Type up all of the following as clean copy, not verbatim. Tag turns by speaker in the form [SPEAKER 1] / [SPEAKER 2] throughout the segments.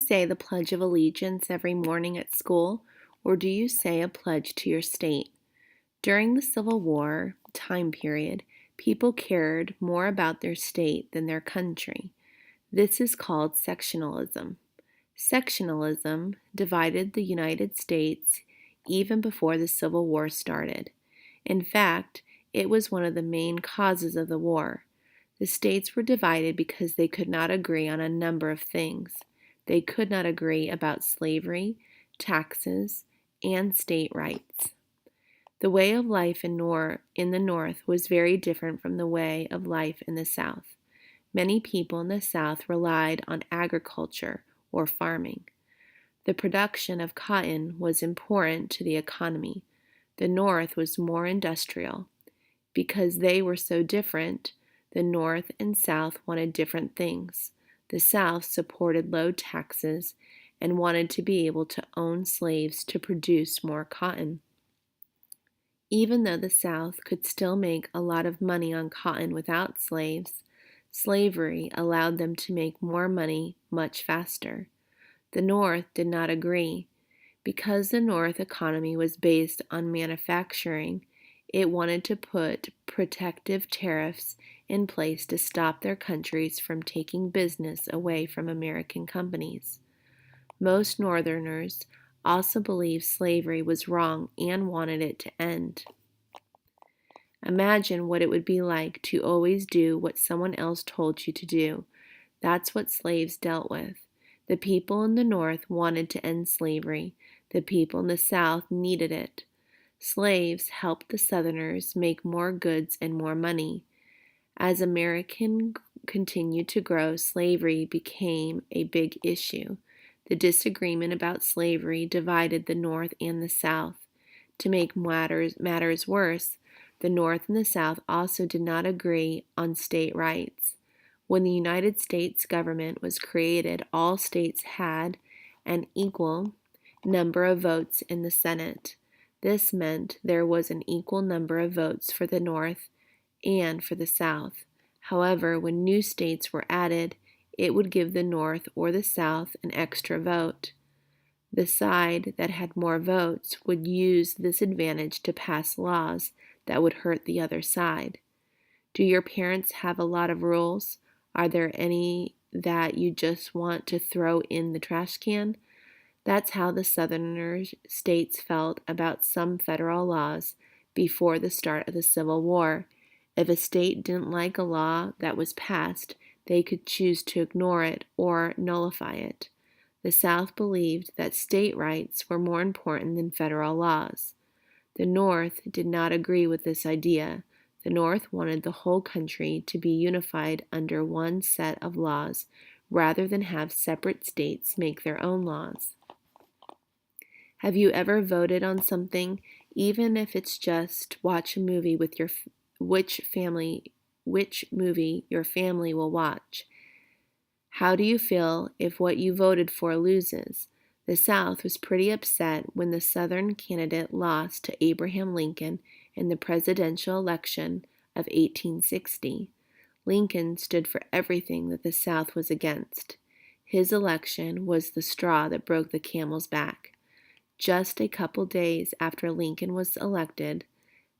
[SPEAKER 1] say the Pledge of Allegiance every morning at school, or do you say a pledge to your state? During the Civil War time period, people cared more about their state than their country. This is called sectionalism. Sectionalism divided the United States even before the Civil War started. In fact, it was one of the main causes of the war. The states were divided because they could not agree on a number of things. They could not agree about slavery, taxes, and state rights. The way of life in the North was very different from the way of life in the South. Many people in the South relied on agriculture or farming. The production of cotton was important to the economy. The North was more industrial. Because they were so different, the North and South wanted different things. The South supported low taxes and wanted to be able to own slaves to produce more cotton. Even though the South could still make a lot of money on cotton without slaves, slavery allowed them to make more money much faster. The North did not agree. Because the North economy was based on manufacturing, it wanted to put protective tariffs in place to stop their countries from taking business away from American companies. Most Northerners also believed slavery was wrong and wanted it to end. Imagine what it would be like to always do what someone else told you to do. That's what slaves dealt with. The people in the North wanted to end slavery. The people in the South needed it. Slaves helped the Southerners make more goods and more money. As America continued to grow, slavery became a big issue. The disagreement about slavery divided the North and the South. To make matters worse, the North and the South also did not agree on state rights. When the United States government was created, all states had an equal number of votes in the Senate. This meant there was an equal number of votes for the North and for the South. However, when new states were added, it would give the North or the South an extra vote. The side that had more votes would use this advantage to pass laws that would hurt the other side. Do your parents have a lot of rules? Are there any that you just want to throw in the trash can? That's how the Southern states felt about some federal laws before the start of the Civil War. If a state didn't like a law that was passed, they could choose to ignore it or nullify it. The South believed that state rights were more important than federal laws. The North did not agree with this idea. The North wanted the whole country to be unified under one set of laws rather than have separate states make their own laws. Have you ever voted on something, even if it's just watch a movie with which movie your family will watch? How do you feel if what you voted for loses? The South was pretty upset when the Southern candidate lost to Abraham Lincoln in the presidential election of 1860. Lincoln stood for everything that the South was against. His election was the straw that broke the camel's back. Just a couple days after Lincoln was elected,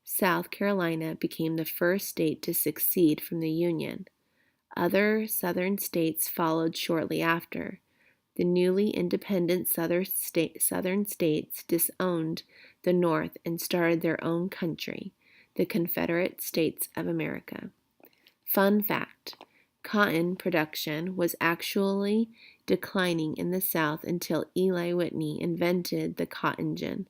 [SPEAKER 1] South Carolina became the first state to secede from the Union. Other Southern states followed shortly after. The newly independent Southern states disowned the North and started their own country, the Confederate States of America. Fun fact: cotton production was actually declining in the South until Eli Whitney invented the cotton gin.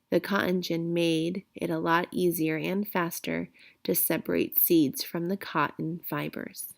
[SPEAKER 1] The cotton gin made it a lot easier and faster to separate seeds from the cotton fibers.